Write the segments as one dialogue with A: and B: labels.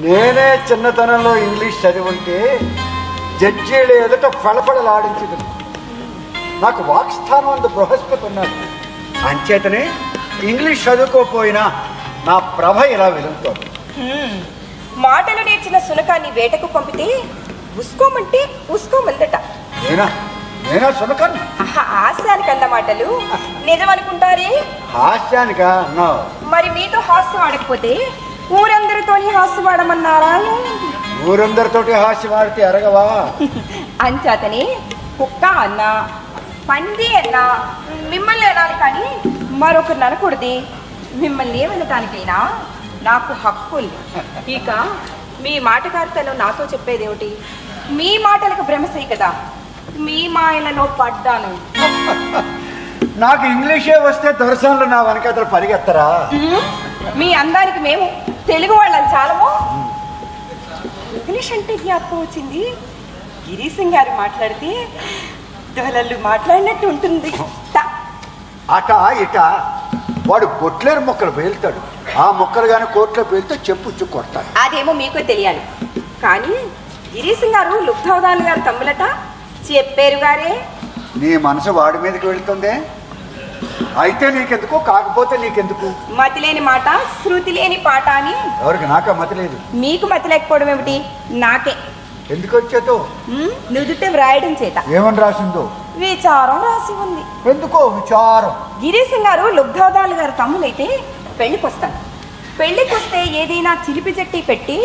A: నేనే చిన్నతనంలో ఇంగ్లీష్ చదివుంటే జడ్జీలు ఎదుట ఫలఫలలాడించదు. నాకు వాక్స్థానం అందు బృహస్పతి ఉన్నాడు. అంచేతనే ఇంగ్లీష్ చదువుకోపోయినా నా ప్రభ ఇలా వెలుగుతోంది.
B: మాటలు నేర్చిన సునకాన్ని వేటకు పంపితే ఉసుకోమంటే ఉసుకోమందట.
A: నేనా సునకాన్ని?
B: హాస్యానికి అన్న మాటలు నిజమనుకుంటారే.
A: హాస్యానికా అన్నావు?
B: మరి మీతో హాస్యం ఆడకపోతే ఊరందరితోని హాస్యం ఆడమన్నారా?
A: ఊరందరితోటి హాస్యం ఆడితే అరగవా?
B: అంచేతనే కుక్క అన్నా పంది అన్నా మిమ్మల్ని అనాలి కానీ మరొకరిని అనకూడదు. మిమ్మల్ని ఏమనటానికైనా నాకు హక్కు ఉంది. ఇక మీ మాటకారితను నాతో చెప్పేదేమిటి? మీ మాటలకు భ్రమసే కదా, మీ మాయలలో పడ్డాను.
A: నాకు ఇంగ్లీషే వస్తే దొరసాన్లు నా వెనకాతలు పరిగెత్తరా?
B: మీ అందానికి మేము తెలుగు వాళ్ళని చాలము. ఇంగ్లీష్ అంటే జ్ఞాపకం వచ్చింది. గిరీశం గారు మాట్లాడితే దొలలు మాట్లాడినట్టు ఉంటుంది.
A: అట ఇట వాడు బొట్లేరు మొక్కలు పేలుతాడు. ఆ మొక్కలు కానీ కోర్టులో పేలితే చెప్పు కొడతాడు.
B: అదేమో మీకు తెలియాలి. కానీ గిరీశం గారు లుబ్ధావధాన్ గారు తమ్ములట చెప్పారు గారే.
A: నీ మనసు వాడి మీదకి వెళుతుందే. అయితే నీకెందుకు, కాకపోతే నీకెందుకు?
B: మతి లేని మాట శృతి లేని పాట అని.
A: ఎవరికి? నాకా మతి లేదు.
B: మీకు మతి లేకపోవడం ఏమిటి? నాకే.
A: ఎందుకు వచ్చేతో?
B: నుదుట వ్రాయడం చేత.
A: ఏమని రాసిందో?
B: విచారం రాసి ఉంది.
A: ఎందుకో విచారం?
B: గిరీశం గారు లుబ్ధావధాన్ గారు తమ్ములైతే పెళ్లికొస్తాను. పెళ్లికొస్తే ఏదైనా చిలిపి జట్టి పెట్టి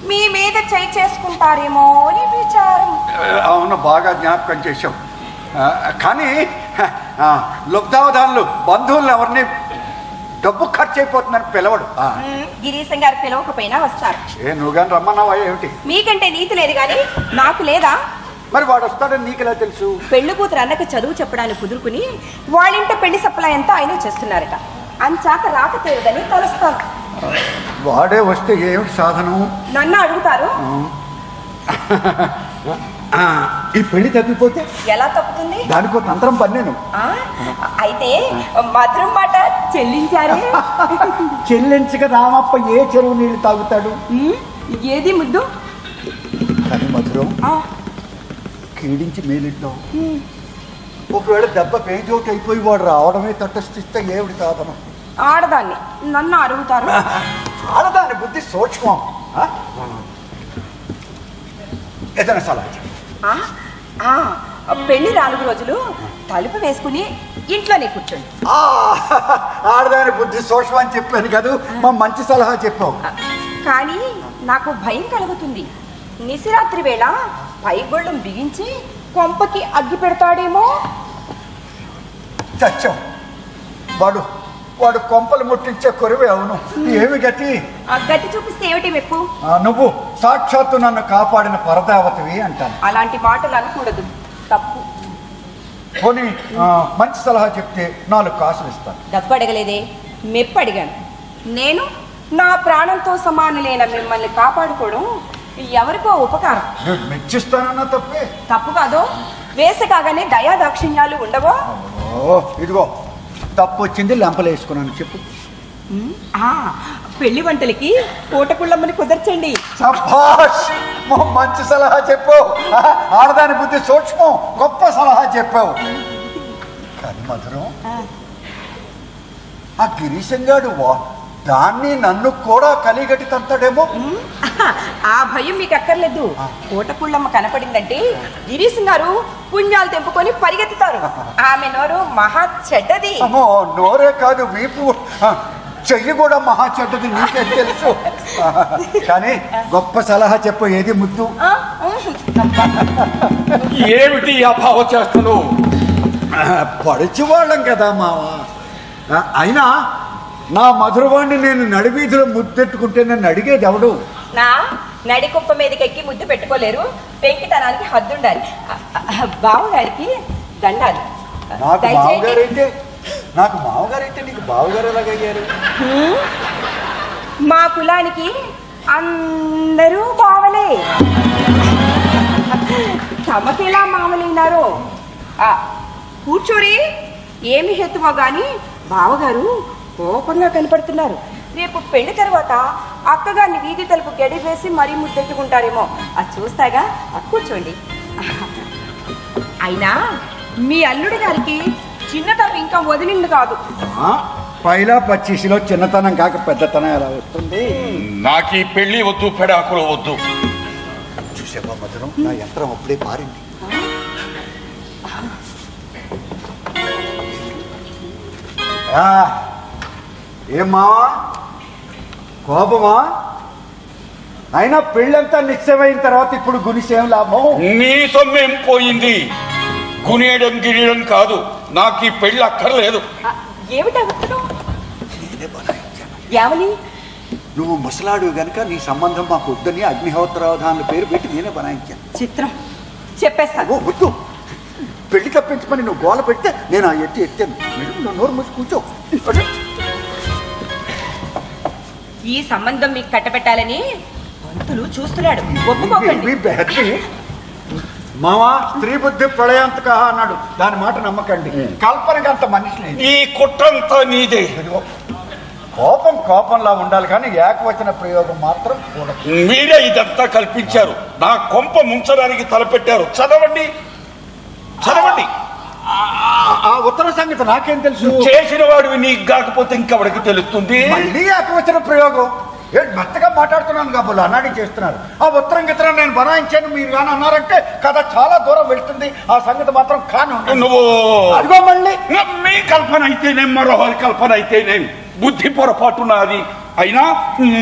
B: మీ మీద చేయి చేసుకుంటారేమో అని విచారం.
A: అవును, బాగా జ్ఞాపకం చేశాం. కానీ లుబ్ధావధాన్లు బంధువులను ఎవరిని డబ్బు ఖర్చు అయిపోతుందని పిలవడు.
B: గిరీశం గారు పిలవకపోయినా వస్తారు.
A: నువ్వు కానీ రమ్మన్నావా ఏమిటి?
B: మీకంటే నీతి లేదు కానీ నాకు లేదా?
A: మరి వాడు వస్తాడని నీకెలా తెలుసు?
B: పెళ్లి కూతురు అన్నకు చదువు చెప్పడానికి కుదురుకుని వాళ్ళింట పెళ్లి సప్లై అంతా ఆయన చేస్తున్నారట. అంచాక రాక తీరదని తలుస్తాను.
A: వాడే వస్తే ఏమిటి సాధనం?
B: నన్ను అడుగుతారు.
A: ఈ పెళ్లి తప్పిపోతే
B: ఎలా తప్పుతుంది?
A: దానికో తంత్రం పన్నేను.
B: అయితే మధురం మాట చెల్లించారే.
A: చెల్లించక రామప్ప ఏ చెరువు నీళ్ళు తాగుతాడు?
B: ఏది ముద్దు?
A: కానీ మధురం కీడించి మేలిద్దాం. ఒకవేళ దెబ్బ పేజోటి అయిపోయి వాడు రావడమే తటస్థిస్తే ఏమిటి సాధనం?
B: ఆడదాన్ని నన్ను అడుగుతారు.
A: ఆడదాని బుద్ధి సూక్ష్మం. ఏదైనా సలహా?
B: పెళ్లి 4 రోజులు తలుపు వేసుకుని ఇంట్లోనే కూర్చోండి.
A: ఆడదాని బుద్ధి సూక్ష్మం అని చెప్పాను కదా, మా మంచి సలహా చెప్పావు.
B: కానీ నాకు భయం కలుగుతుంది. నిశిరాత్రి వేళ పైగొళ్ళం బిగించి కొంపకి అగ్గి పెడతాడేమో.
A: చచ్చాం. వాడు కొంపలు ముట్టించే కొరివే. అవును, ఏమి గతి?
B: గతి చూపిస్తే ఏమిటి మెప్పు?
A: నువ్వు సాక్షాత్తు నన్ను కాపాడిన పరదేవతవి అంటాను.
B: అలాంటి మాటలు అనకూడదు, తప్పు.
A: పోనీ మంచి సలహా చెప్తే 4 కాసులు ఇస్తాను.
B: డబ్బు అడగలేదే, మెప్పు అడిగాను. నేను నా ప్రాణంతో సమానులైన మిమ్మల్ని కాపాడుకోవడం ఎవరికో ఉపకారం.
A: మెచ్చిస్తానన్నా తప్పే.
B: తప్పు కాదో? వేస కాగానే దయా దాక్షిణ్యాలు ఉండవో?
A: ఇదిగో తప్పు వచ్చింది, లెంపలేసుకున్నాను. చెప్పు.
B: పెళ్లి వంటలకి కోటకుళ్ళమ్మని కుదర్చండి.
A: మంచి సలహా చెప్పావు. ఆడదాని బుద్ధి సూక్ష్మం, గొప్ప సలహా చెప్పావు. కానీ మధురం, ఆ గిరీశం గాడు దాన్ని నన్ను కూడా కలిగట్టి తంతాడేమో.
B: ఆ భయం మీకు అక్కర్లేదు. కోటకుళ్ళమ్మ కనపడిందంటే గిరీశం గారు పుణ్యాలు తెంపుకొని పరిగెత్తుతారు. ఆమె నోరు మహా చెడ్డది.
A: నోరే కాదు, వీపు చెయ్యి కూడా మహా చెడ్డది, నీకే తెలుసు. కానీ గొప్ప సలహా చెప్పు. ఏది ముద్దు?
C: ఏమిటి అభావ చేస్తాను?
A: పడిచివాళ్ళం కదా మావా. అయినా నా మధురవాణ్ణి నేను నడివీధిలో ముద్దెట్టుకుంటే నన్ను అడిగేది ఎవడు?
B: నా నడికుప్ప మీదకి ఎక్కి ముద్దు పెట్టుకోలేరు. పెంకితనానికి హద్దుండాలి. బావగారికి దండాలి.
A: నాకు మావగారైతే నీకు బావగారు ఎలాగయ్యారు?
B: మా కులానికి అందరూ బావలే. తమకెలా మామలైనారో. కూర్చోరి. ఏమి హేతువో గాని బావగారు కోపంగా కనపడుతున్నారు. రేపు పెళ్లి తర్వాత అక్కగారిని వీధి తలుపు గడి వేసి మరీ ముద్దెట్టుకుంటారేమో. అది చూస్తాగా. కూర్చోండి. అయినా మీ అల్లుడి గారికి చిన్నతనం ఇంకా వదిలింది కాదు.
A: పైలా 25లో చిన్నతనం కాక పెద్దతనం ఎలా వస్తుంది?
C: నాకు ఈ పెళ్లి వద్దు, పెడాకులు వద్దు.
A: చూసావా మధురం, నా యంత్రం అప్పుడే పారింది. ఏమా కోపమా? అయినా పెళ్ళంతా నిశ్చయమైన తర్వాత ఇప్పుడు గునిసేం లాభం?
C: నీ సొమ్మేం పోయింది? గునేయడం గిరియడం కాదు, నాకు ఈ పెళ్లి అక్కర్లేదు.
B: ఏమిటా? ఏమని?
A: నువ్వు ముసలాడు గనుక నీ సంబంధం మాకు వద్దని అగ్నిహోత్రావధానుల పేరు పెట్టి నేనే బనాయించాను.
B: చిత్రం చెప్పేస్తాను.
A: వద్దు, పెళ్లి తప్పించమని నువ్వు గోల పెడితే నేను ఆ ఎత్తాను. నువ్వు నోరు మూసి కూర్చో.
B: ఈ సంబంధం మీకు కట్టబెట్టాలని పంతులు చూస్తున్నాడు. ఒప్పుకోకండి.
A: మావా, స్త్రీ బుద్ధి ప్రళయాంతక అన్నాడు. దాని మాట నమ్మకండి. కల్పనకి అంత మనిషి లేదు.
C: ఈ కుట్రంతా నీదే.
A: కోపం కోపంలా ఉండాలి కానీ ఏకవచన ప్రయోగం మాత్రం కూడదు.
C: మీరే ఇదంతా కల్పించారు. నా కొంప ముంచడానికి తలపెట్టారు. చదవండి చదవండి.
A: ఆ ఉత్తర సంగతి నాకేం తెలుసు?
C: చేసిన వాడివి నీకు కాకపోతే ఇంకెవడికి తెలుస్తుంది?
A: మళ్ళీ ఏకవచన ప్రయోగం. మెత్తగా మాట్లాడుతున్నాను కాబోలు అన్నాడు చేస్తున్నారు. ఆ ఉత్తరం గిత్తరం నేను బనాయించాను మీరు కానీ అన్నారంటే కథ చాలా దూరం వెళ్తుంది. ఆ సంగతి మాత్రం కాను.
C: నువ్వు
A: అదిగో మళ్ళీ
C: మీ కల్పన అయితేనేం, మరోవారి కల్పన అయితేనేం, బుద్ధి పొరపాటు నాది. అయినా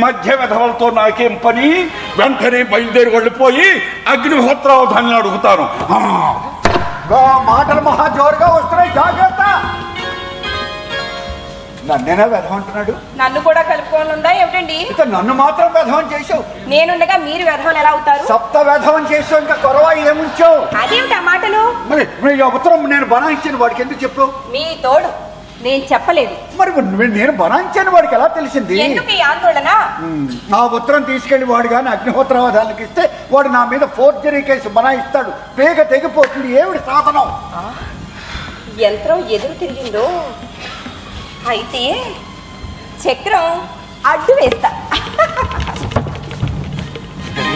C: మధ్య విధవలతో నాకేం పని? వెంటనే బయలుదేరి వెళ్ళిపోయి అగ్నిహోత్రావధాన్ని అడుగుతాను.
A: మాటలు మహా జోరుగా వస్తున్నాయి, జాగ్రత్త. నన్నేనా వెధం అంటున్నాడు?
B: నన్ను కూడా కలుపుకోనుందా ఏమిటండి?
A: నన్ను మాత్రం వెధవం చేసావు.
B: నేనుండగా మీరు వెధవలు ఎలా అవుతారు?
A: సప్త వెధవం చేసావు, ఇంకా కొరవా ఏముంచావు?
B: అదేమిటి ఆ మాటలు?
A: మరి ఉత్తరం నేను బనాయించాను వాడికి ఎందుకు చెప్పు?
B: మీ తోడు నేను చెప్పలేదు.
A: మరి నేను బనాయించాను వాడికి ఎలా తెలిసింది?
B: ఎందుకు ఈ ఆందోళన?
A: ఆ ఉత్తరం తీసుకెళ్లి వాడు కానీ అగ్నిహోత్రావధానికి ఇస్తే వాడు నా మీద ఫోర్జరీ కేసు బనాయిస్తాడు. పేగ తెగిపోతుంది. ఏమిటి సాధనం?
B: యంత్రం ఎదురు తిరిగిందో అయితే చక్రం అడ్డు వేస్తా.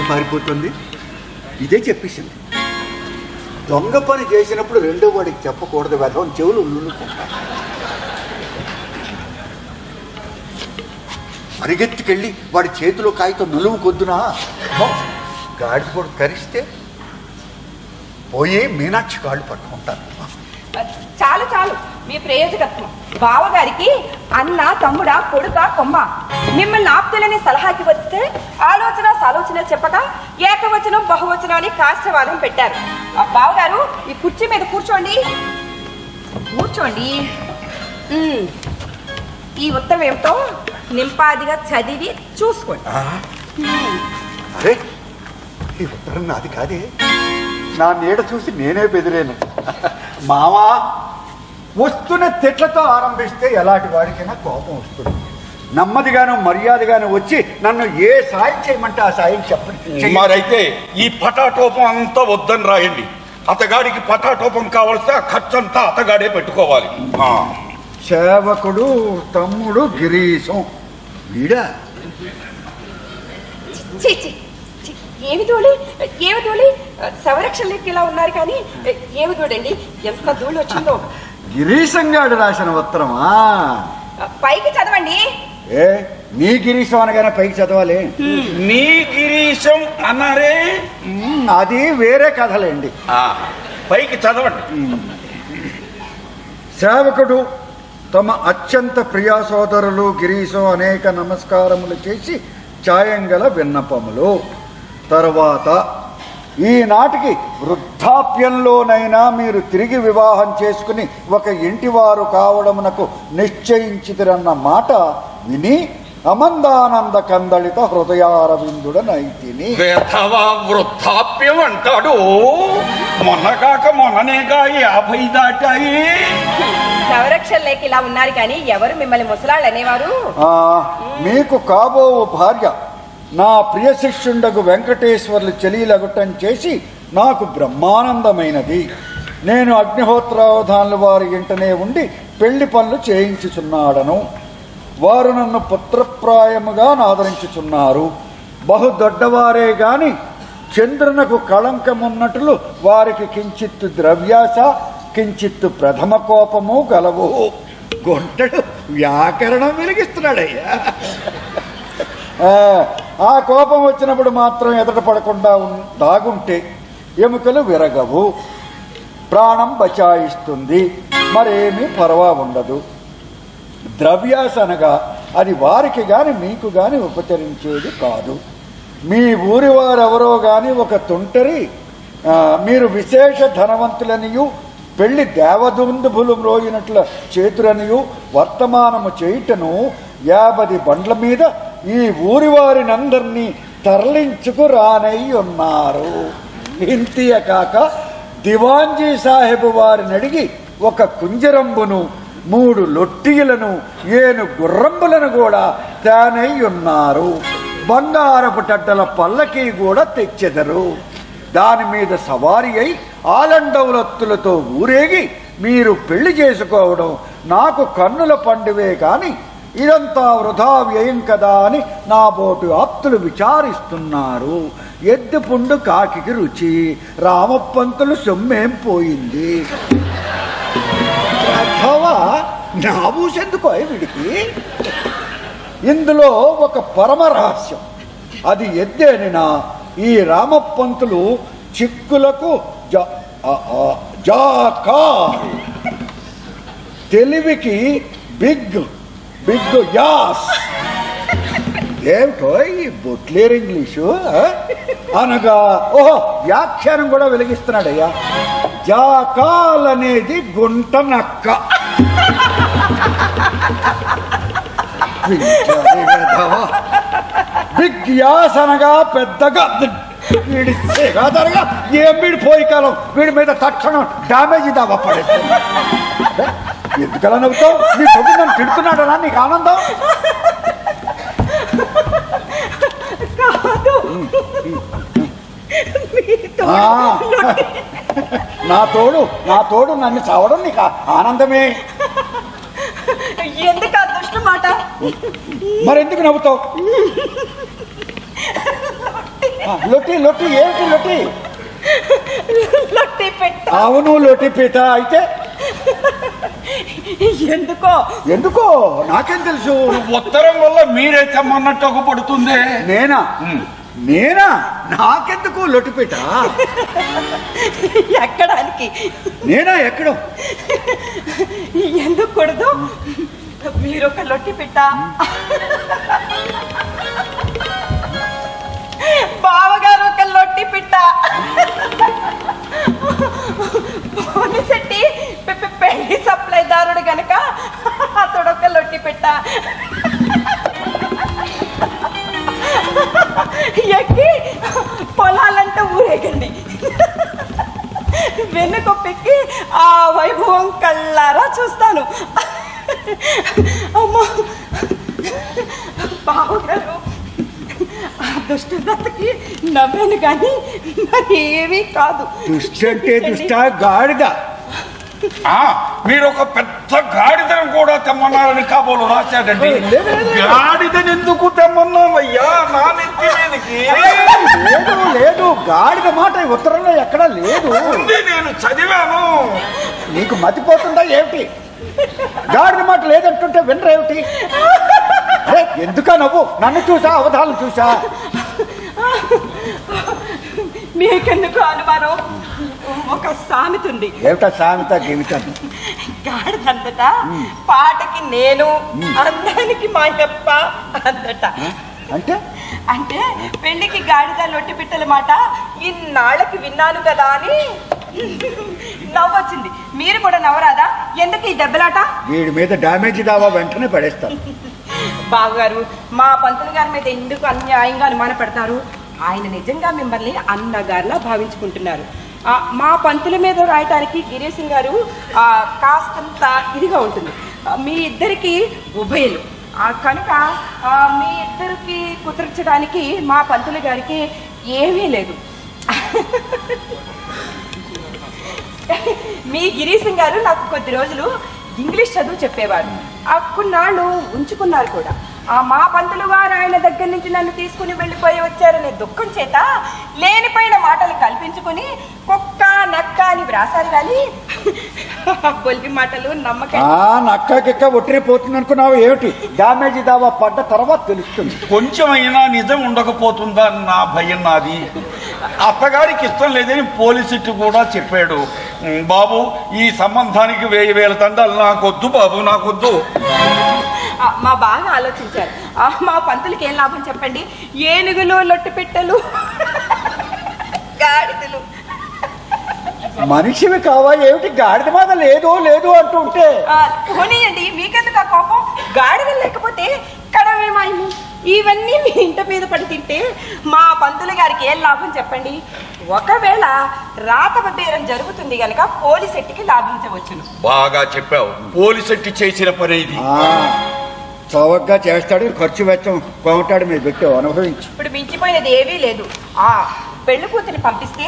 A: మారిపోతుంది. ఇదే చెప్పేసింది. దొంగ పని చేసినప్పుడు రెండో వాడికి చెప్పకూడదు. వెధవం చెవులు ఉల్లుకుంటాయి. పరిగెత్తుకెళ్ళి వాడి చేతిలో కాగితం నులువు కొద్దునా గాడిపోడు కరిస్తే పోయి మీనాక్షి కాళ్ళు పట్టుకుంటాను.
B: చాలు చాలు మీ ప్రయోజకత్వం. బావగారికి అన్న, తమ్ముడా, కొడుక, కొమ్మ మిమ్మల్ని ఆప్తులని సలహాకి వస్తే ఆలోచన సాలోచన చెప్పక ఏకవచనం బహువచనం అని కాష్టవాదం పెట్టారు. బావగారు ఈ కుర్చీ మీద కూర్చోండి. కూర్చోండి. ఈ ఉత్తరం ఏమిటో నింపాదిగా చదివి చూసుకోండి.
A: అరే, ఈ ఉత్తరం నాది కాదే. నా నీడ చూసి నేనే బెదిరాను. మావా, వస్తున్న తిట్లతో ఆరంభిస్తే ఎలాంటి వాడికైనా కోపం వస్తుంది. నెమ్మదిగాను మర్యాదగాను వచ్చి నన్ను ఏ సాయం చేయమంటే ఆ సాయం చెప్పండి.
C: మరైతే ఈ పటాటోపం అంతా వద్దని రాయండి. అతగాడికి పటాటోపం కావాల్సి ఆ ఖర్చంతా అతగాడే పెట్టుకోవాలి.
A: సేవకుడు తమ్ముడు గిరీశం వీడా?
B: ఏమి తోలి సంరక్షణకి ఇలా ఉన్నారు కానీ ఏమి తోడండి ఎంత ధూళి వచ్చిందో.
A: గిరీశంగాడు రాసిన ఉత్తరమా?
B: పైకి చదవండి.
A: ఏ నీ గిరీశం అనగానే పైకి చదవాలి?
C: నీ గిరీశం అన్నారే,
A: అది వేరే కథలేండి.
C: పైకి చదవండి.
A: సేవకుడు తమ అత్యంత ప్రియా సోదరులు గిరీశం అనేక నమస్కారములు చేసి ఛాయంగల విన్నపములు. తర్వాత ఈనాటికి వృద్ధాప్యంలోనైనా మీరు తిరిగి వివాహం చేసుకుని ఒక ఇంటివారు కావడమునకు నిశ్చయించితిరన్న మాట విని అమందానంద కందళిత హృదయారవిందుడనైతిని.
C: వృద్ధాప్యం అంటాడు. మొన్న కాక మొన్ననేగా 50 దాటాయి.
B: సంరక్షణలోకి ఇలా ఉన్నారు కానీ ఎవరు మిమ్మల్ని ముసలాళ్ళు అనేవారు?
A: మీకు కాబో భార్య నా ప్రియ శిష్యుండకు వెంకటేశ్వర్లు చెలీలగుటం చేసి నాకు బ్రహ్మానందమైనది. నేను అగ్నిహోత్రావధానుల వారి ఇంటనే ఉండి పెళ్లి పనులు చేయించుచున్నాడను. వారు నన్ను పుత్రప్రాయముగా ఆదరించుచున్నారు. బహు దొడ్డవారే గాని చంద్రునకు కళంకమున్నట్లు వారికి కించిత్తు ద్రవ్యాస కించిత్తు ప్రథమ కోపము గలవు. గొంటడు వ్యాకరణం వెలిగిస్తున్నాడయ్యా. ఆ కోపం వచ్చినప్పుడు మాత్రం ఎదట పడకుండా దాగుంటే ఎముకలు విరగవు, ప్రాణం బచాయిస్తుంది, మరేమీ పర్వా ఉండదు. ద్రవ్యాస అనగా అది వారికి గాని మీకు గాని ఉపచరించేది కాదు. మీ ఊరి వారెవరో గాని ఒక తుంటరి మీరు విశేష ధనవంతులనియు పెళ్లి దేవదుందుభులు మ్రోయినట్ల చేతురనియు వర్తమానము చేయుటను 50 బండ్ల మీద ఈ ఊరి వారినందరినీ తరలించుకు రానై ఉన్నారు. ఇంతియ కాక దివాంజీ సాహెబు వారిని అడిగి ఒక కుంజరంబును 3 లొట్టీలను 7 గుర్రంబులను కూడా తేనై ఉన్నారు. బంగారపు టడ్డల పల్లకి కూడా తెచ్చెదరు. దాని మీద సవారీ అయి ఆలండవులత్తులతో ఊరేగి మీరు పెళ్లి చేసుకోవడం నాకు కన్నుల పండువే కాని ఇదంతా వృధా వ్యయం కదా అని నా బోటు ఆప్తులు విచారిస్తున్నారు. ఎద్దు పుండు కాకికి రుచి, రామపంతులు సొమ్మేం పోయింది. అథవా నా ఊసెందుకో వీడికి. ఇందులో ఒక పరమ రహస్యం. అది ఎద్దేనినా ఈ రామపంతులు చిక్కులకు జాకా, తెలివికి బిగ్ బిగ్ యాస్. ఏమిటో ఈ బొట్లేరు ఇంగ్లీషు అనగా ఓహో వ్యాఖ్యానం కూడా వెలిగిస్తున్నాడయ్యా. జాకాల్ అనేది గుంట నక్క. బిగ్ యాస్ అనగా పెద్దగా. వీడి సేగాదరగా ఏం వీడి పోయి కాలం వీడి మీద తక్షణం డ్యామేజ్ దావా పడేది. ఎందుకలా నవ్వుతావు? నీ కొడుకు నన్ను తిడుతున్నాడనా నీకు ఆనందం? నా తోడు నన్ను చావడం నీకు ఆనందమే.
B: ఎందుకు ఆ దుష్ట మాట?
A: మరెందుకు నవ్వుతావు? లొట్టి లొట్టి ఏమిటి లొట్టి?
B: లొట్టి పెట్ట.
A: అవును లొట్టి పీట. అయితే ఎందుకో నాకేం తెలుసు.
C: ఉత్తరం వల్ల మీరే తెమ్మన్నట్టు ఒక పడుతుంది.
A: నేనా నాకెందుకు లొట్టిపీట?
B: ఎక్కడానికి
A: నేనా ఎక్కడం?
B: ఎందుకు కూడదు? మీరొక లొట్టి పిట్ట, బావగారు ఒక లొట్టి పిట్ట, పోనిసెట్టి పెళ్లి సప్లైదారుడు గనక అతడొక లొట్టి పిట్ట. ఎక్కి పొలాలంటే ఊరేగండి, వెన్నుకొప్పెక్కి ఆ వైభవం కళ్ళారా చూస్తాను. అమ్మా బావగారు, ఆ దుష్టకి నవ్వాను కానీ మరి ఏమీ కాదు.
A: దుష్ట అంటే దుష్ట గాడిద.
C: మీరు ఒక పెద్ద గాడిదను కూడా తెమ్మన్నారని కాబోలు రాశాడండి. గాడిదని ఎందుకు తెమ్మన్నామయ్యా? నా నెత్తి మీదకి
A: లేదు, గాడిద మాట ఉత్తరంలో ఎక్కడా లేదు.
C: నేను చదివాను.
A: నీకు మతిపోతుందా ఏమిటి? గాడిద మాట లేదంటుంటే వినరేమిటి? ఎందుకా నవ్వు? నన్ను చూసా అవధానం చూసా?
B: మీకెందుకు అనుమానం? ఒక సామెత ఉంది.
A: ఏమిటా సామెత? జీవితం
B: గాడిదందట పాటకి నేను, అందానికి మా అప్ప అందట.
A: అంటే
B: అంటే పెళ్లికి గాడిద లొట్టి పిట్టల మాట ఇన్నాళ్ళకి విన్నాను కదా అని నవ్వొచ్చింది. మీరు కూడా నవ్వరాదా? ఎందుకు ఈ దెబ్బలాట?
A: వీడి మీద డ్యామేజ్ దావా వెంటనే పడేస్తాను.
B: బావగారు, మా పంతులు గారి మీద ఎందుకు అన్యాయంగా అనుమాన పడతారు? ఆయన నిజంగా మిమ్మల్ని అన్నగారిలా భావించుకుంటున్నారు. మా పంతుల మీద రాయటానికి గిరీశం గారు కాస్తంత ఇదిగా ఉంటుంది. మీ ఇద్దరికి ఉభయలు కనుక మీ ఇద్దరికి కుదర్చడానికి మా పంతుల గారికి ఏమీ లేదు. మీ గిరీశం గారు నాకు కొద్ది రోజులు ఇంగ్లీష్ చదువు చెప్పేవారు. కొన్నాళ్ళు ఉంచుకున్నారు కూడా. మా పంతులు గారు ఆయన దగ్గర నుంచి నన్ను తీసుకుని వెళ్ళిపోయి వచ్చారనే దుఃఖం చేత లేనిపోయిన మాటలు కల్పించుకుని కుక్క నక్క అని వ్రాసారు కానీ బొల్లి మాటలు నమ్మకం.
A: నక్క కిక్క ఒట్టిపోతుంది అనుకున్నావు ఏమిటి? డ్యామేజ్ దావా పడ్డ తర్వాత తెలుస్తుంది.
C: కొంచెమైనా నిజం ఉండకపోతుందా నా భయం నాది. అత్తగారికి ఇష్టం లేదని పోలీసు కూడా చెప్పాడు. బాబు ఈ సంబంధానికి 1000 దండాలు నాకొద్దు బాబు, నాకొద్దు.
B: మా బాగా ఆలోచించారు. మా పంతులకి ఏం లాభం చెప్పండి? ఏనుగులు లొట్టు పెట్టెలు గాడిదలు.
A: మనిషివి కావా ఏమిటి? గాడిద మీద లేదు లేదు అంటూ ఉంటే
B: పోనీయండి, మీకెందుకు ఆ కోపం? గాడిదలు లేకపోతే కడవేమాయము. ఇవన్నీ మీ ఇంట మీద పడి తింటే మా పంతులు గారికి ఏం లాభం చెప్పండి? ఒకవేళ రాతవ బేరం జరుగుతుంది గనక పోలీసెట్టికి లాభించవచ్చును.
C: బాగా చెప్పావు. పోలీసెట్టి చేసిన పని ఇది.
A: చౌకగా చేస్తాడు, ఖర్చు వెచ్చం కోమటాడు. మీరు పెట్టావు, అనుభవించు.
B: ఇప్పుడు మించిపోయినది ఏవీ లేదు. పెళ్లి కూతురిని పంపిస్తే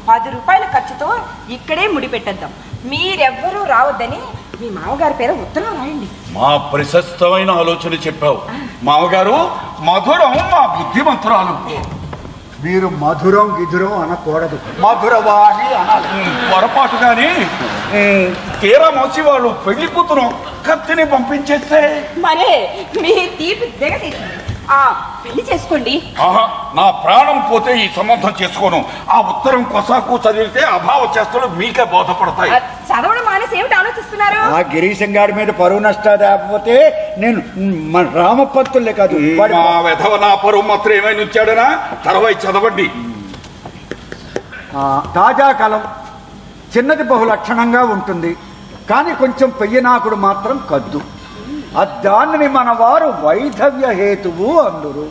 B: 10 రూపాయల ఖర్చుతో ఇక్కడే ముడి పెట్టేద్దాం. మీరెవ్వరూ రావద్దని మీ మామగారి పేరు ఉత్తరం రాయండి.
C: మా ప్రశస్తమైన ఆలోచన చెప్పావు మామగారు. మధురం మా బుద్ధిమంతురాలు.
A: మీరు మధురం గిధురం అనకూడదు, మధురవాణి అనాలి.
C: పొరపాటుగాని తీరా మోసి వాళ్ళు పెళ్లి కూతురు కత్తిని పంపించేస్తే
B: మరే మీ తీపి దిగతీసింది. పెళ్లి చేసుకోండి.
C: నా ప్రాణం పోతే ఈ సంబంధం చేసుకోను. ఆ ఉత్తరం కొసాకు చదివితే అభావ చేష్టలు మీకే బోధపడతాయి.
B: చదవడం మానేసి ఏమిటి ఆలోచిస్తున్నారు?
A: ఆ గిరీశం గారి మీద పరువు నష్టాలు రాకపోతే నేను మన రామపంతులే కాదు,
C: మా వెధవ నా పరువు మాత్రం ఏమైనా ఉంచాడనా? తర్వాత చదవండి.
A: తాజా కాలం చిన్నది బహులక్షణంగా ఉంటుంది, కానీ కొంచెం పెయ్యనాకుడు మాత్రం కద్దు. దానిని మన వారు వైధవ్య హేతువు అందురు.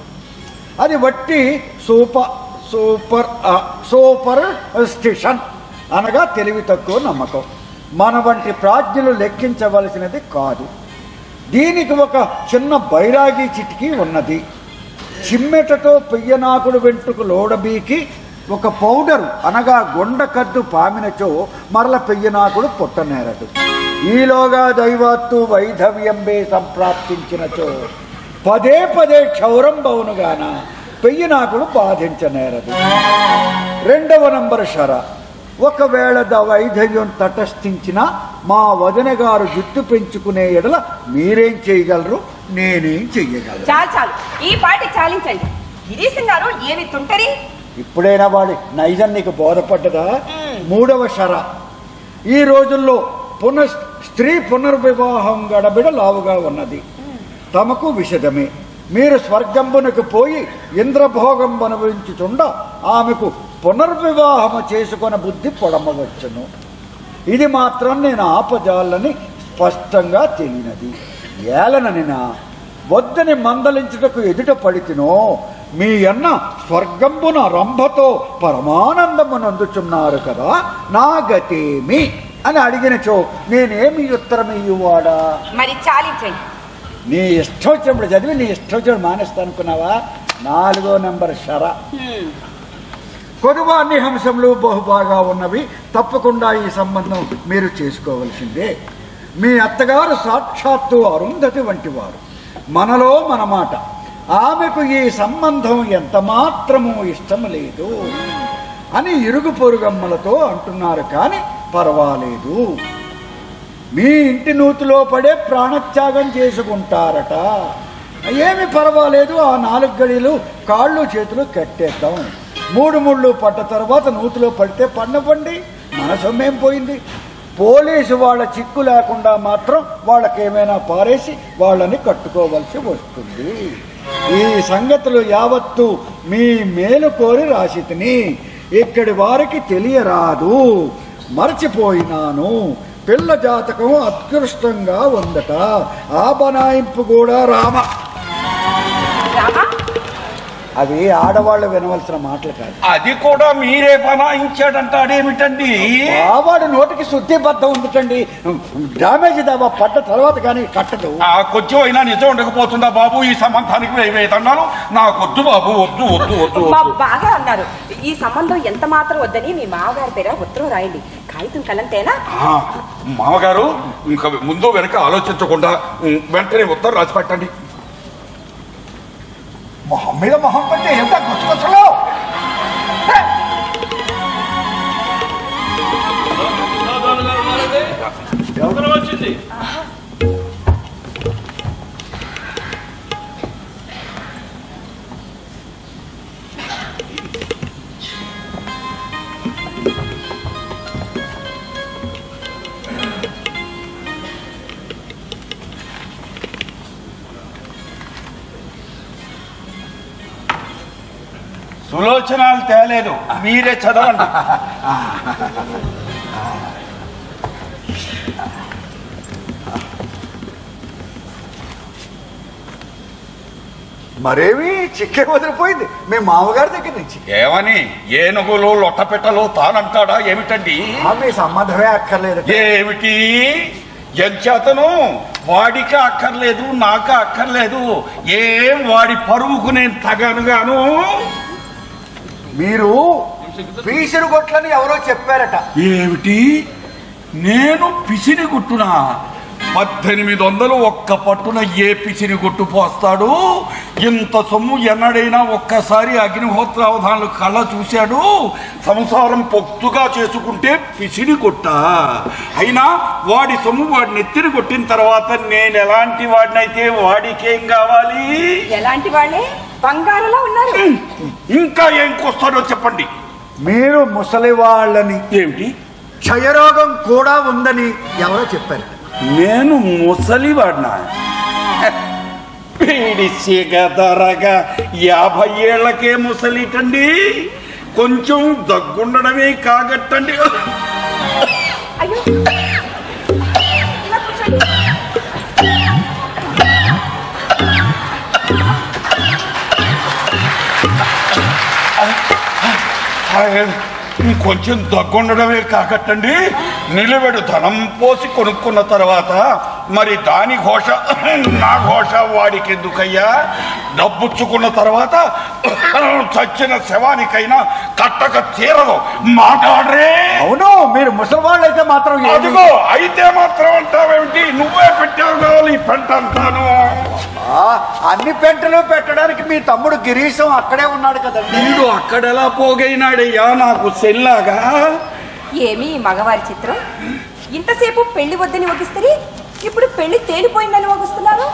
A: అది వట్టి సూపర్ స్టిషన్ అనగా తెలివి తక్కువ నమ్మకం. మన వంటి ప్రాజ్ఞులు లెక్కించవలసినది కాదు. దీనికి ఒక చిన్న బైరాగి చిటికి ఉన్నది. చిమ్మెటతో పెయ్యనాకుడు వెంట్రుకు లోడబీకి ఒక పౌడరు అనగా గొండకద్దు పామినచో మరల పెయ్యనాకుడు పుట్టనేరదు. ఈలోగా దైవాత్తు వైధవ్యంబే సంప్రాప్తించినచో పదే క్షౌరం బౌనుగాన పెయ్యనాకుడు బాధించనేరదు. 2వ నంబరు షర. ఒకవేళ వైధవ్యం తటస్థించిన మా వదిన గారు జుట్టు పెంచుకునే ఎడల మీరేం చేయగలరు? నేనేం చెయ్యగలరు?
B: చాలు, ఈ పాటి చాలించండి. గిరీశం గారు ఏమి తుంటరి?
A: ఇప్పుడైనా వాడి నైజం నీకు బోధపడ్డదా? 3వ షర. ఈ రోజుల్లో స్త్రీ పునర్వివాహం గడబిడ లావుగా ఉన్నది. తమకు విషదమే. మీరు స్వర్గంబునకు పోయి ఇంద్రభోగం అనుభవించుచుండ ఆమెకు పునర్వివాహము చేసుకున్న బుద్ధి పొడమవచ్చును. ఇది మాత్రం నేను ఆపజాలని స్పష్టంగా తెలియనది. ఏలననినా వద్దని మందలించుటకు ఎదుట పడితినో మీ అన్న స్వర్గంబున రంభతో పరమానందమునందుచున్నారు కదా, నా గతేమి అని అడిగినచో నేనేమి ఉత్తరం ఇవ్వాడా?
B: మరి చాలించండి.
A: నీ ఇష్టం వచ్చినప్పుడు చదివి నీ ఇష్టం వచ్చినప్పుడు మానేస్తా అనుకున్నావా? 4వ నంబర్ షర. కొదువాన్ని హంసములు బహుబాగా ఉన్నవి. తప్పకుండా ఈ సంబంధం మీరు చేసుకోవలసిందే. మీ అత్తగారు సాక్షాత్తు అరుంధతి వంటి వారు. మనలో మన మాట. ఆమెకు ఈ సంబంధం ఎంత మాత్రమూ ఇష్టం లేదు అని ఇరుగు పొరుగమ్మలతో అంటున్నారు. కానీ పర్వాలేదు, మీ ఇంటి నూతిలో పడే ప్రాణత్యాగం చేసుకుంటారట. ఏమి పర్వాలేదు, ఆ 4 గడియలు కాళ్ళు చేతులు కట్టేద్దాం. 3 ముళ్ళు పడ్డ తర్వాత నూతిలో పడితే పన్నపండి, మన సొమ్మేం పోయింది. పోలీసు వాళ్ళ చిక్కు లేకుండా మాత్రం వాళ్ళకేమైనా పారేసి వాళ్ళని కట్టుకోవలసి వస్తుంది. ఈ సంగతులు యావత్తు మీ మేలు కోరి రాసితిని. ఇక్కడి వారికి తెలియరాదు. మర్చిపోయినాను. పిల్ల జాతకం అత్కృష్టంగా ఉందట. ఆ బనాయింపు కూడా రామ. అవి ఆడవాళ్ళు వినవలసిన మాటలు కాదు.
C: అది కూడా మీరే బనాయించాడంటాడేమిటండి?
A: వాడి నోటికి శుద్ధి బద్దం ఉందిటండి. డ్యామేజ్ దావా పడ్డ తర్వాత కానీ కట్టదు.
C: కొంచెం అయినా నిజం ఉండకపోతుందా బాబు? ఈ సంబంధానికి 1000 దండాలు నాకొద్దు బాబు, వద్దు వద్దు వద్దు.
B: బాగా అన్నారు. ఈ సంబంధం ఎంత మాత్రం వద్దని మీ మామగారి పేర ఉత్తరం రాయండి. కాగితం కలంతేనా?
C: మామగారు ఇంకా ముందు వెనక ఆలోచించకుండా వెంటనే ఉత్తరం రాసి పెట్టండి.
A: మొహం మీద మొహం పెట్టి ఎంత గుచ్చుకొచ్చలో
D: వచ్చింది.
C: సులోచనాలు తేలేదు, మీరే చదవండి.
A: మరేమి చిక్కే వదిలిపోయింది మీ మామగారి దగ్గర నుంచి.
C: ఏమని? ఏనుగులు లొట్టపెట్టలు తానంటాడా ఏమిటండి?
A: మీ సంబంధమే అక్కర్లేదు.
C: ఏమిటి? ఎంచేతను వాడికి అక్కర్లేదు, నాకు అక్కర్లేదు. ఏం వాడి పరువుకు నేను తగనుగాను.
A: మీరు పీసిరు గొట్లని ఎవరో చెప్పారట.
C: ఏమిటి? నేను పిసిని గుట్టునా? 1800 ఒక్క పట్టున ఏ పిసిని గుట్టు పోస్తాడు? ఇంత సొమ్ము ఎన్నడైనా ఒక్కసారి అగ్నిహోత్రావధానులు కళ్ళ చూశాడు. సంసారం పొత్తుగా చేసుకుంటే పిసిని కొట్ట. అయినా వాడి సొమ్ము వాడిని నెత్తిని కొట్టిన తర్వాత నేను ఎలాంటి వాడినైతే వాడికేం కావాలి?
B: ఎలాంటి వాళ్ళే? బంగారులా ఉన్నారు.
C: ఇంకా ఏం కొస్తాడో చెప్పండి.
A: మీరు ముసలి వాళ్ళని,
C: ఏమిటి
A: క్షయరోగం కూడా ఉందని ఎవరో చెప్పారు.
C: నేను ముసలివాడినా? పీడిసిగదరగా 50 ఏళ్లకే ముసలిటండి. కొంచెం దగ్గుండడమే కాగట్టండి.
B: అయ్యో, ఇలా కూర్చోండి.
C: కొంచెం దగ్గుండడమే కాకట్టండి. నిలబెడు ధనం పోసి కొనుక్కున్న తర్వాత మరి దాని ఘోష నా ఘోష వాడికి ఎందుకయ్యా? డబ్బుచ్చుకున్న తర్వాత చచ్చిన శవానికైనా కట్టక తీరదు. మాట్లాడరే.
A: అవును, మీరు ముసలి వాళ్ళు అయితే మాత్రం
C: అదిగో అయితే మాత్రం అంటావేమిటి? నువ్వే పెట్టావు కావాలి ఈ పెంట అంటాను.
A: అన్ని పెంటలు పెట్టడానికి మీ తమ్ముడు గిరీశం అక్కడే ఉన్నాడు కదండి.
C: వీడు అక్కడెలా పోగైనాడయ్యా నాకు సెల్లాగా?
B: ఏమి మగవారి చిత్రం? ఇంతసేపు పెళ్లి వద్దని వగిస్తే ఇప్పుడు పెళ్లి తేలిపోయిందని వగిస్తున్నారు.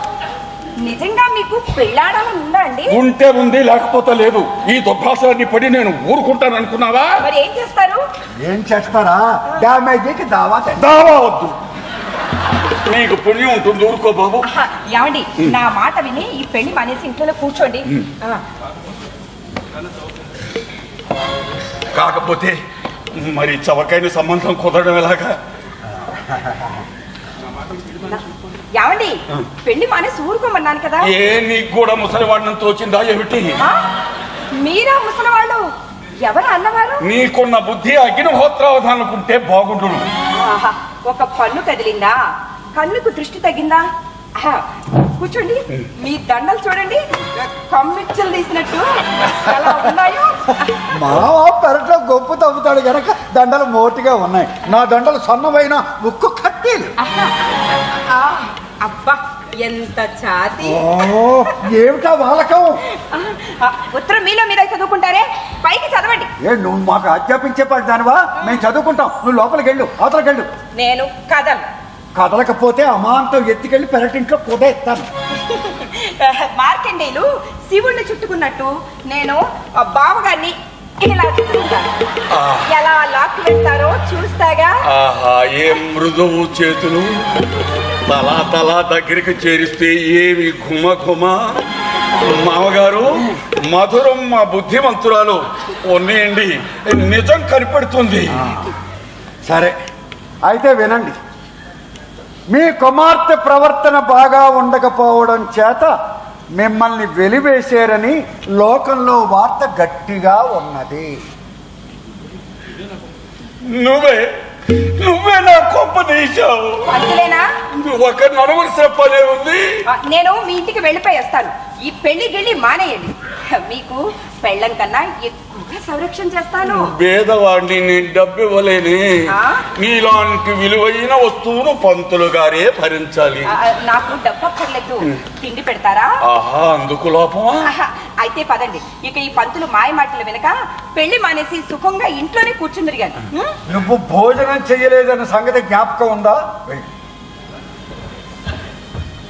B: నిజంగా మీకు పెళ్ళాడాలని ఉందా అండి?
C: ఉంటే ఉంది, లేకపోతే లేదు. ఈ దుర్భాషలన్నీ పడి నేను ఊరుకుంటాను అనుకున్నావా?
B: మరి ఏం చేస్తారు?
A: ఏం చేస్తారా? డ్యామేజీకి దావా
C: వద్దు. నీకు పుణ్యం ఉంటుంది, ఊరుకో బాబు.
B: ఏమండి, నా మాట విని ఈ పెళ్లి మానేసి ఇంట్లో కూర్చోండి.
C: కాకపోతే మరి చవకైన సంబంధం కుదరడం ఎలాగా?
B: ఏమండి, పెళ్లి మానేసి ఊరుకోమన్నాను కదా.
C: నీకు కూడా ముసలివాడిని తోచిందా ఏమిటి?
B: మీరా ముసలివాళ్ళు? ఎవరు అన్నవారు?
C: నీకున్న బుద్ధి అగ్నిహోత్రావధానుకుంటే బాగుండు.
B: ఒక పన్ను కదిలిందా? కన్నుకు దృష్టి తగ్గిందా? కూర్చోండి. మీ దండలు చూడండి, కమ్మిచ్చలు తీసినట్టు ఎలా ఉన్నాయో.
A: మావా పెరట్లో గొప్ప తవ్వుతాడు గనక దండలు మోటిగా ఉన్నాయి. నా దండలు సన్నమైన ఉక్కు కట్టేలు.
B: అబ్బా, ఎంత ఛాతి!
A: ఏమిటా వాలకం?
B: ఉత్తరం మీలో మీరే చదువుకుంటారే, పైకి చదవండి.
A: నువ్వు మాకు ఆజ్ఞాపించే పడ్డానువా? మేము చదువుకుంటాం, నువ్వు లోపలికి వెళ్ళు, అవతలకి వెళ్ళు.
B: నేను కదలు.
A: కదలకపోతే అమాంతం ఎత్తికెళ్ళి పెరటింట్లో కుదేస్తాను.
B: మార్కండేయులు శివుణ్ణి చుట్టుకున్నట్టు నేను బావగారిని ఇలా చుట్టుకుంటాను. ఎలా లాక్కు వెళ్తారో చూస్తాగా.
C: ఏం మృదువు చేతులు! తలా దగ్గరికి చేరిస్తే ఏమి ఘుమ ఘుమ. మామగారు మధురం, మా బుద్ధిమంతురాలు ఉన్నయండి, నిజం కనిపెడుతుంది.
A: సరే అయితే వినండి. మీ కుమార్తె ప్రవర్తన బాగా ఉండకపోవడం చేత మిమ్మల్ని వెలివేశారని లోకంలో వార్త గట్టిగా ఉన్నది.
C: నువ్వే నా కొంప తీశావు.
B: అంతేనా?
C: ఒక నడవలసిన పనే ఉంది.
B: నేను మీ ఇంటికి వెళ్ళిపోయి వస్తాను. ఈ పెళ్లి గిళ్ళి మానేయండి. మీకు పెళ్ళం కన్నా ఎక్కువగా సంరక్షణ చేస్తాను.
C: పేదవాడిని నేను డబ్బు ఇవ్వలేని. నీలాంటి విలువైన వస్తువును పంతులు గారే భరించాలి.
B: నాకు డబ్బు అక్కర్లేదు, తిండి పెడతారా?
C: ఆహా, అందుకు లోపమా?
B: అయితే పదండి, ఇక ఈ పంతులు మాయ మాటలు వెనక పెళ్లి మానేసి సుఖంగా ఇంట్లోనే కూర్చుందరు గాని.
A: నువ్వు భోజనం చెయ్యలేదన్న సంగతి జ్ఞాపకం ఉందా?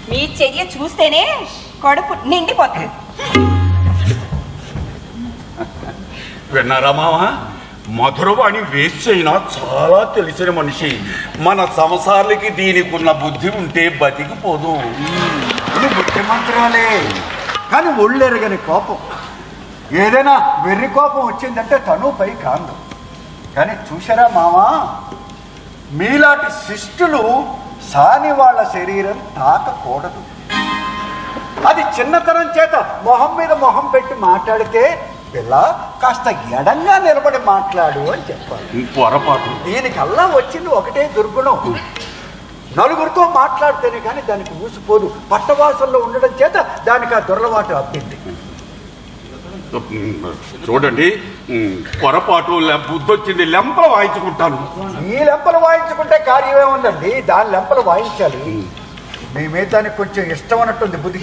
B: మీ చర్య చూస్తేనే కడుపు నిండిపోతుంది.
C: విన్నారా మావా? మధురవాణి వేస్ట్ అయినా చాలా తెలిసిన మనిషి. మన సంసారాలకి దీనికి ఉన్న బుద్ధి ఉంటే బతికిపోదు.
A: ఇది బుద్ధిమంతురాలే, కానీ ఒళ్ళెరగని కోపం. ఏదైనా వెర్రి కోపం వచ్చిందంటే తను పై కాందు. కానీ చూసారా మావా, మీలాంటి శిష్టులు సాని వాళ్ళ శరీరం తాకకూడదు. అది చిన్నతనం చేత మొహం మీద మొహం పెట్టి మాట్లాడితే పిల్ల కాస్త ఎడంగా నిలబడి మాట్లాడు అని చెప్పాలి.
C: పొరపాటు.
A: దీనికల్లా వచ్చింది ఒకటే దుర్గుణం, నలుగురితో మాట్లాడితేనే కానీ దానికి ఊసిపోదు. పట్టవాసంలో ఉండడం చేత దానికి ఆ దుర్లవాటు అబ్బింది.
C: చూడండి, పొరపాటు బుద్ధి వచ్చింది, లెంపలు వాయించుకుంటాను.
A: ఈ లెంపలు వాయించుకుంటే కార్యమే ఉందండి, దాని లెంపలు వాయించాలి. మీ మీద దానికి కొంచెం ఇష్టం అన్నట్టుంది బుద్ధి.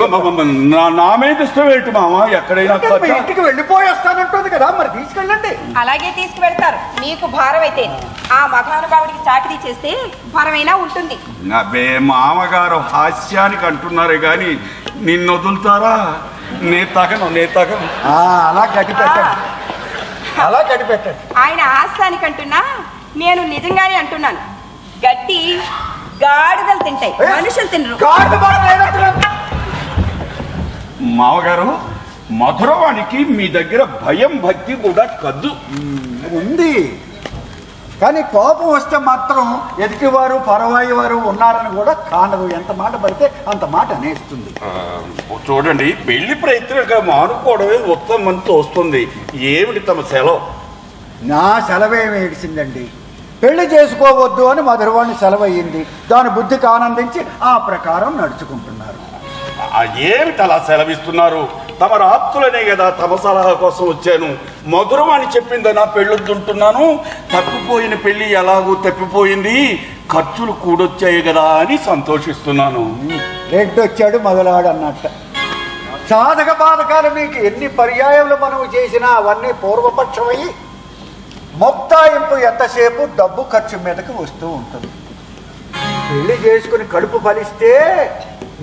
C: నా మీద ఇష్టం ఏంటి మామ? ఎక్కడైనా
A: ఇంటికి వెళ్ళిపోయేస్తానంటుంది కదా, మరి తీసుకెళ్ళండి.
B: అలాగే తీసుకువెళ్తారు, మీకు భారం అయితే. ఆ మహానుభావుడికి చాకరీ చేస్తే భారమైనా ఉంటుంది.
C: అబ్బే, మామగారు హాస్యానికి అంటున్నారే గాని నిన్ను వదులుతారా? నే తగను.
A: అలా గడిపెట్టండి, అలా గడిపెట్టండి.
B: ఆయన హాస్యానికి అంటున్నా, నేను నిజంగానే అంటున్నాను. గడ్డి గాడిదలు తింటాయి, మనుషులు తినరు.
C: మామగారు, మధురవానికి మీ దగ్గర భయం భక్తి కూడా కద్దు
A: ఉంది. కానీ కోపం వస్తే మాత్రం ఎదుటివారు పరవాయి వారు ఉన్నారని కూడా కానదు. ఎంత మాట పడితే అంత మాట అనేస్తుంది.
C: చూడండి, పెళ్లి ప్రయత్నంగా మానుకోవడమే ఉత్తమం తోస్తుంది. ఏమిటి తమ సెలవు?
A: నా సెలవేమి ఏడిచిందండి. పెళ్లి చేసుకోవద్దు అని మధురవాణి సెలవు అయ్యింది. దాని బుద్ధికి ఆనందించి ఆ ప్రకారం నడుచుకుంటున్నారు.
C: ఏమిటి అలా సెలవిస్తున్నారు? తమ ఆప్తులనే కదా తమ సలహా కోసం వచ్చాను. మధురవాణి చెప్పిందనా పెళ్ళొద్దుంటున్నాను. తప్పిపోయిన పెళ్లి ఎలాగూ తప్పిపోయింది, ఖర్చులు కూడొచ్చాయి కదా అని సంతోషిస్తున్నాను.
A: రెడ్డొచ్చాడు మొదలాడు అన్నట్ట. సాధక బాధకాలు మీకు ఎన్ని పర్యాయాలు మనం చేసినా అవన్నీ పూర్వపక్షమయ్యి మొత్తాయింపు ఎంతసేపు డబ్బు ఖర్చు మీదకి వస్తూ ఉంటుంది. పెళ్లి చేసుకుని కడుపు ఫలిస్తే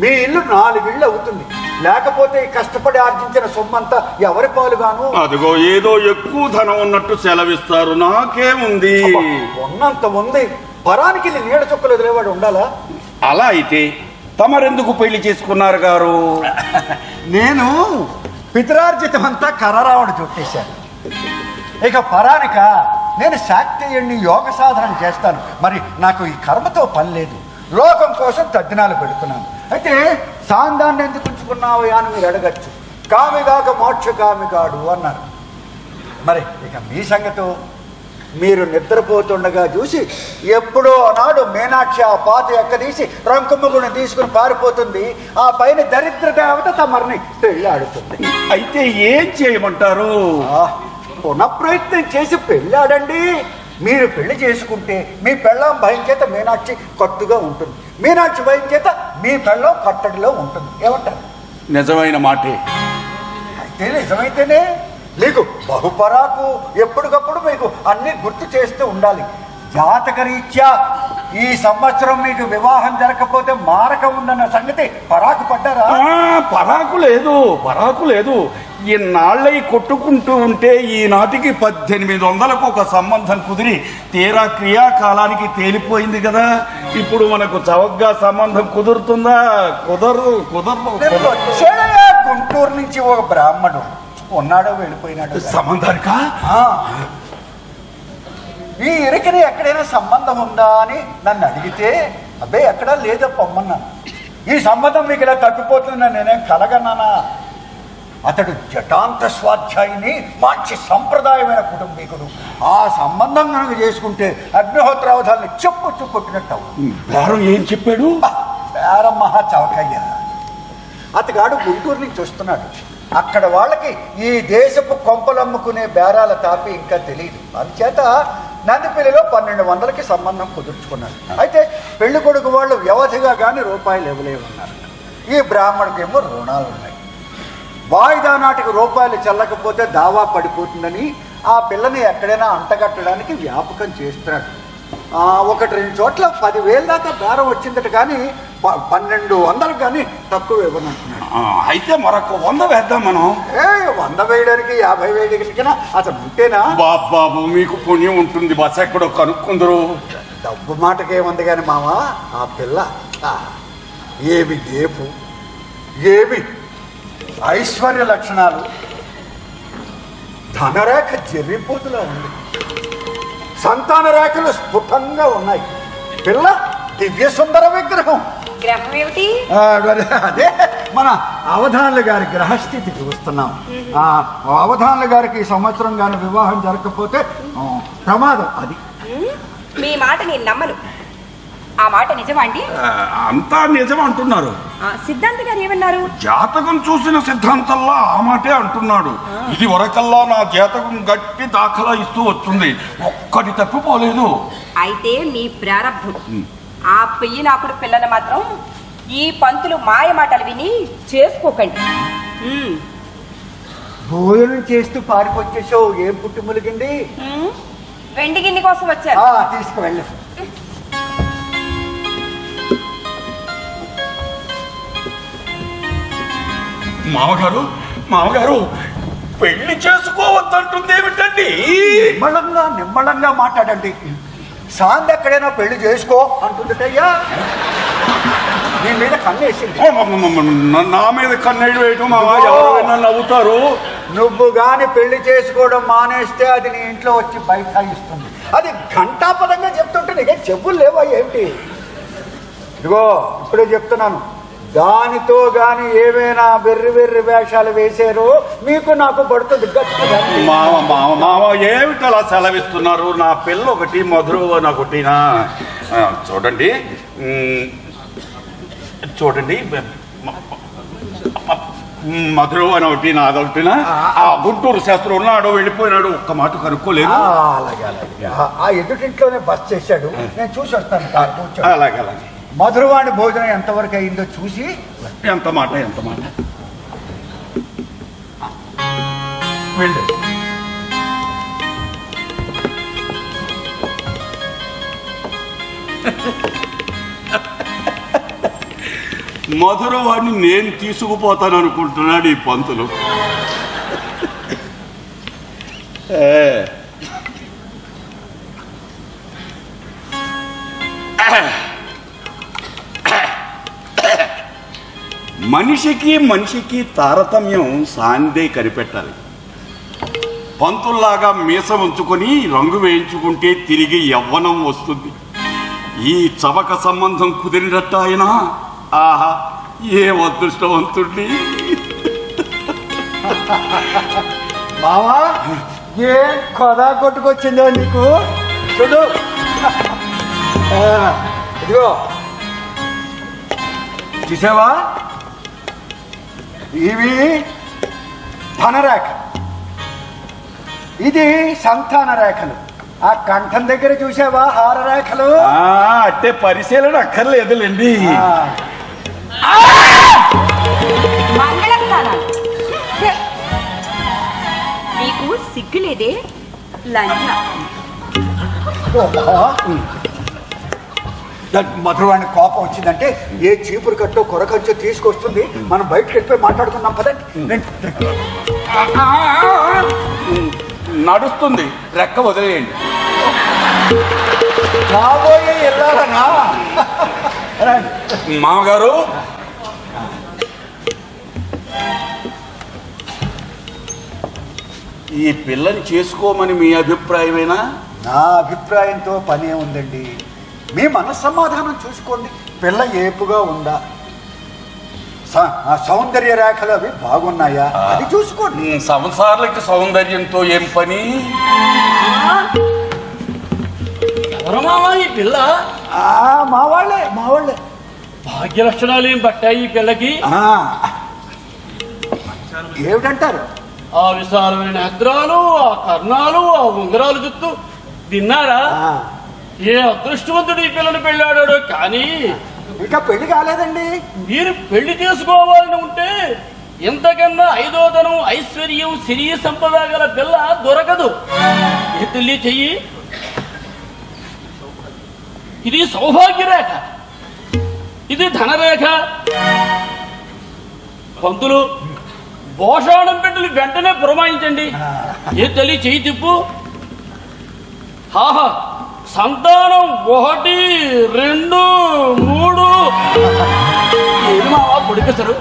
A: మీ ఇల్లు 4 ఇళ్ళు అవుతుంది. లేకపోతే కష్టపడి ఆర్జించిన సొమ్మంతా ఎవరి పాలుగాను?
C: అదిగో ఏదో ఎక్కువ ధనం ఉన్నట్టు సెలవిస్తారు. నాకేముంది,
A: ఉన్నంత ఉంది. పరానికి నీడ చుక్కలు వదిలేవాడు ఉండాలా?
C: అలా అయితే తమరెందుకు పెళ్లి చేసుకున్నారు గారు?
A: నేను పితరార్జితం అంతా కర్రరావుడు చుట్టేశాను. ఇక పరానిక నేను శాక్తేయుణ్ణి యోగ సాధన చేస్తాను. మరి నాకు ఈ కర్మతో పని లేదు. లోకం కోసం తద్దినాలు పెడుతున్నాను. అయితే సాందాన్ని ఎందుకు ఉంచుకున్నావు అని మీరు అడగచ్చు. కామిగాక మోక్షకామిగాడు అన్నారు. మరి ఇక మీ సంగతో మీరు నిద్రపోతుండగా చూసి ఎప్పుడో నాడు మీనాక్షి ఆ పాత ఎక్కదీసి రంకుమ్మగుని తీసుకుని పారిపోతుంది. ఆ పైన దరిద్ర దేవత తమరిని పెళ్ళాడుతుంది.
C: అయితే ఏం చేయమంటారు?
A: పునఃప్రయత్నం చేసి పెళ్ళాడండి. మీరు పెళ్లి చేసుకుంటే మీ పెళ్ళం భయం చేత మీనాక్షి కట్టుగా ఉంటుంది, మీనాక్షి భయం చేత మీ పెళ్ళం కట్టడిలో ఉంటుంది. ఏమంటారు?
C: నిజమైన మాటే.
A: అయితే నిజమైతేనే మీకు బహుపరాకు ఎప్పటికప్పుడు మీకు అన్ని గుర్తు చేస్తూ ఉండాలి. జాతకరీత్యా ఈ సంవత్సరం మీకు వివాహం జరగకపోతే మారక ఉందన్న సంగతి పరాకు పడ్డారా?
C: పరాకు లేదు. ఇన్నాళ్ళై కొట్టుకుంటూ ఉంటే ఈనాటికి 1800కు ఒక సంబంధం కుదిరి తీరా క్రియాకాలానికి తేలిపోయింది కదా. ఇప్పుడు మనకు చవకగా సంబంధం కుదురుతుందా? కుదరదు.
A: గుంటూరు నుంచి ఒక బ్రాహ్మణుడు ఉన్నాడో వెళ్ళిపోయినాడు
C: సంబంధానికా?
A: ఈ ఇరకని ఎక్కడైనా సంబంధం ఉందా అని నన్ను అడిగితే అబ్బే ఎక్కడా లేదా పొమ్మన్నాను. ఈ సంబంధం మీకు ఇలా తప్పిపోతుందని నేనేం కలగన్నానా? అతడు జటాంత స్వాధ్యాయిని, మంచి సంప్రదాయమైన కుటుంబీకుడు. ఆ సంబంధం కనుక చేసుకుంటే అగ్నిహోత్రావధాన్ని చెప్పు కొట్టినట్టు.
C: వారం ఏం చెప్పాడు?
A: బేరం మహా చవకయ్య. అతగాడు గుంటూరు నుంచి వస్తున్నాడు. అక్కడ వాళ్ళకి ఈ దేశపు కొంపలమ్ముకునే బేరాల తాపి ఇంకా తెలియదు. అందుచేత నందిపల్లిలో 1200కి సంబంధం కుదుర్చుకున్నాడు. అయితే పెళ్లి కొడుకు వాళ్ళు వ్యవధిగా కానీ రూపాయలు ఇవ్వలేమన్నారు. ఈ బ్రాహ్మణుడికేమో రుణాలు ఉన్నాయి. వాయిదా నాటికి రూపాయలు చెల్లకపోతే దావా పడిపోతుందని ఆ పిల్లని ఎక్కడైనా అంటగట్టడానికి వ్యాపకం చేస్తున్నాడు. 1-2 చోట్ల 10,000 దాకా బేరం వచ్చిందట, కానీ 1200 కానీ తక్కువ ఇవ్వనంటున్నాడు.
C: అయితే మరొక 100 వేద్దాం మనం.
A: 100 వేయడానికి 50 వేయడానికి అసలు ఉంటేనా?
C: బాబు మీకు పుణ్యం ఉంటుంది, బస్ ఎక్కడో కనుక్కుందరు.
A: డబ్బు మాటకేముంది కానీ మావా, ఆ పిల్ల ఏమి ఏపు, ఏమి ఐశ్వర్య లక్షణాలు, ధనరేఖ జర్రిపోతులా ఉంది, సంతాన రేఖలు స్ఫుటంగా ఉన్నాయి. పిల్ల దివ్య సుందర విగ్రహం.
B: గ్రహం ఏమిటి?
A: అదే మన అవధానుల గారి గ్రహస్థితి చూస్తున్నాం. అవధానుల గారికి ఈ సంవత్సరం కానీ వివాహం జరగకపోతే ప్రమాదం. అది
B: మీ మాట నేను నమ్మను. ఆ మాట నిజమా అండి?
C: అంతా నిజం అంటున్నారు.
B: సిద్ధాంత్ గారు ఏమన్నారు?
C: జాతకం చూసిన సిద్ధాంతంలా ఆ మాటే అంటున్నాడు. ఇది వరకల్లా నా జాతకం గట్టి దాఖలా ఇస్తూ వస్తుంది, ఒక్కటి తప్పిపోలేదు.
B: అయితే మీ ప్రారంభం. ఆ పెయ్యి నాకుడు పిల్లలు మాత్రం ఈ పంతులు మాయ మాటలు విని చేసుకోకండి.
A: భోజనం చేస్తూ పారిపోచ్చేసావు, ఏం పుట్టి ములిగింది?
B: వెండి గిన్నె కోసం వచ్చారు.
A: తీసుకువెళ్ళి.
C: మామగారు పెళ్లి చేసుకోవద్దంటుంది ఏమిటండి?
A: నిమ్మళంగా మాట్లాడండి. సాంది ఎక్కడైనా పెళ్లి చేసుకో అంటుందటయ్యా. నీ మీద కన్నేసింది.
C: నా మీద కన్నేడు వేయటం మావా, ఎవరైనా నవ్వుతారు.
A: నువ్వు గాని పెళ్లి చేసుకోవడం మానేస్తే అది నీ ఇంట్లో వచ్చి బైఠాయిస్తుంది. అది ఘంటాపదంగా చెప్తుంటే నీకే చెప్పులు లేవా ఏమిటి? ఇదిగో ఇప్పుడే చెప్తున్నాను, దానితో గాని ఏమైనా వెర్రి వేషాలు వేశారో మీకు నాకు పడుతుంది.
C: మామ ఏమిటి అలా సెలవిస్తున్నారు? నా పిల్ల ఒకటి, మధురు అని ఒకటినా? చూడండి మధురు అని ఒకటి, నాదొకటినా? ఆ గుంటూరు శాస్త్రం ఉన్నాడు, వెళ్ళిపోయినాడు, ఒక్క మాట కనుక్కోలేదు.
A: అలాగే ఆ ఎదుటింట్లోనే బస్ చేశాడు, నేను చూసి వస్తాను.
C: అలాగే
A: మధురవాణి భోజనం ఎంతవరకు అయిందో చూసి.
C: ఎంత మాట
A: వెళ్ళు.
C: మధురవాణ్ణి నేను తీసుకుపోతాను అనుకుంటున్నాడు ఈ పంతులు. మనిషికి తారతమ్యం సాందే కనిపెట్టాలి. పంతుల్లాగా మీసం ఉంచుకొని రంగు వేయించుకుంటే తిరిగి యవ్వనం వస్తుంది. ఈ చవక సంబంధం కుదిరినట్టు ఆయన, ఆహా ఏ అదృష్టవంతుడి.
A: మావా ఏ కొదా కొట్టుకొచ్చిందో నీకు. చూడు ఇదిగో చూసావా, ఇవి ధనరేఖ, ఇది సంతాన రేఖలు. ఆ కంఠం దగ్గర చూసావా హారరేఖలు?
C: అంటే పరిశీలన అక్కర్లేదులేండి.
B: మీకు సిగ్గులేదే లంచ.
A: మధురవాణి కోపం వచ్చిందంటే ఏ చీపురు కట్టో కొరకచ్చో తీసుకొస్తుంది. మనం బయటకు వెళ్ళిపోయి మాట్లాడుకుందాం పదండి.
C: నడుస్తుంది, రెక్క వదిలేయండి.
A: కాబోయే వెళ్ళాలనా
C: మామగారు? ఈ పిల్లని చేసుకోమని మీ అభిప్రాయమేనా?
A: నా అభిప్రాయంతో పనే ఉందండి. మీ మనస్సమాధానం చూసుకోండి. పిల్ల ఏపుగా ఉందా, సౌందర్య రేఖలు అవి బాగున్నాయా, అది చూసుకోండి.
C: సంసారాలకి సౌందర్యంతో ఏం పని?
D: ఈ పిల్ల
A: మా వాళ్ళే
D: భాగ్య లక్షణాలు ఏం పట్టాయి ఈ పిల్లకి?
A: ఏమిటంటారు?
D: ఆ విశాలమైన నేత్రాలు, ఆ కర్ణాలు, ఆ ఉంగరాలు జుత్తు తిన్నారా? ఏ అదృష్టవంతుడు ఈ పిల్లని పెళ్ళాడాడో. కానీ
A: ఇంకా పెళ్లి కాలేదండి.
D: మీరు పెళ్లి చేసుకోవాలని ఉంటే ఇంతకన్నా ఐదోదనం, ఐశ్వర్యం, సిరి సంపద గల పిల్ల దొరకదు. ఏ తల్లి చెయ్యి, ఇది సౌభాగ్యరేఖ, ఇది ధనరేఖ. పంతులు, భోషాణం పెట్టులు వెంటనే పురమాయించండి. ఏ తల్లి చెయ్యి తిప్పు. హాహా, సంతానం 1, 2, 3. ఏది మావా పొడిపేశారు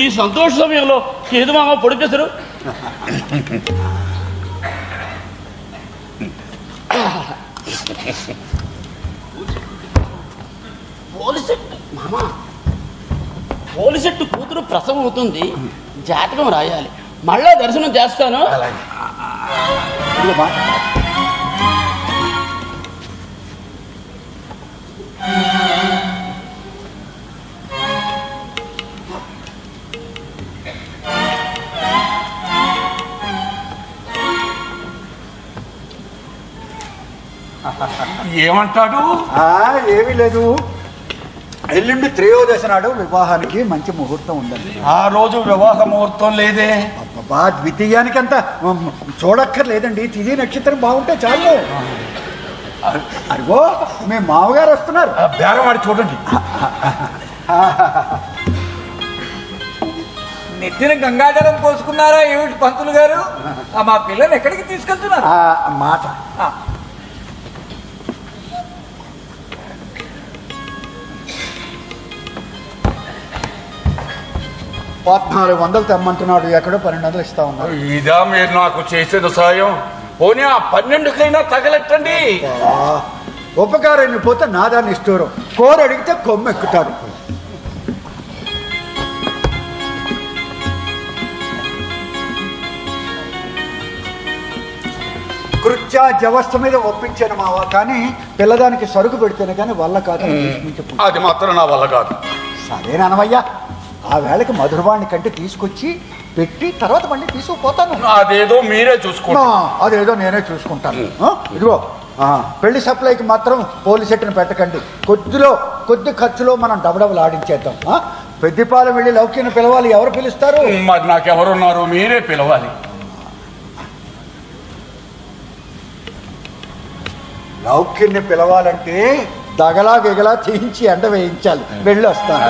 D: ఈ సంతోష సమయంలో? ఏది మావా పొడిపేశారు? పోలిసెట్టు కూతురు ప్రసవం అవుతుంది, జాతకం రాయాలి. మళ్ళా దర్శనం చేస్తాను.
C: ఏమంటాడు?
A: ఏమీ లేదు. ఎల్లుండి త్రయోదశి నాడు వివాహానికి మంచి ముహూర్తం ఉందండి.
C: ఆ రోజు వివాహ ముహూర్తం లేదే.
A: అబ్బా, ద్వితీయానికి అంతా చూడక్కర్లేదండి. తిథి నక్షత్రం బాగుంటే చాలు. అదిగో మీ మామగారు వస్తున్నారు.
C: బేరవాడి చూడండి.
E: నెత్తిన గంగాజలం పోసుకున్నారా ఏమిటి పంతులు గారు? మా పిల్లని ఎక్కడికి తీసుకెళ్తున్నారు?
A: మాట 1400 తెమ్మంటున్నాడు. ఎక్కడో 1200 ఇస్తా ఉన్నాడు.
C: ఇదా మీరు నాకు చేసిన సాయం? పోనీ ఆ 12కైనా తగలెట్టండి.
A: ఉపకారాన్ని పోతే నాదాన్ని ఇస్తారు. కోరు అడిగితే కొమ్ము ఎక్కుతారు. కృత్య వ్యవస్థ మీద ఒప్పించాను మావా, కానీ పిల్లదానికి సరుకు పెడితేనే కానీ వల్ల కాదు.
C: అది మాత్రం నా వల్ల కాదు.
A: సరేనవయ్యా, ఆ వేళకి మధురవాణి కంటే తీసుకొచ్చి పెట్టి తర్వాత మళ్ళీ తీసుకుపోతాను.
C: అదేదో మీరే చూసుకోండి.
A: అదేదో నేనే చూసుకుంటాను. ఇదిగో పెళ్లి సప్లైకి మాత్రం పోలీసెట్ని పెట్టకండి. కొద్ది ఖర్చులో మనం డబడబలు ఆడించేద్దాం. పెద్దపాలెం వెళ్ళి లౌక్యను పిలవాలి. ఎవరు పిలుస్తారు?
C: మరి నాకెవరున్నారు? మీరే పిలవాలి.
A: లౌక్యుని పిలవాలంటే దగలా గిగలా తీయించి ఎండ వేయించాలి. వెళ్ళి వస్తాను.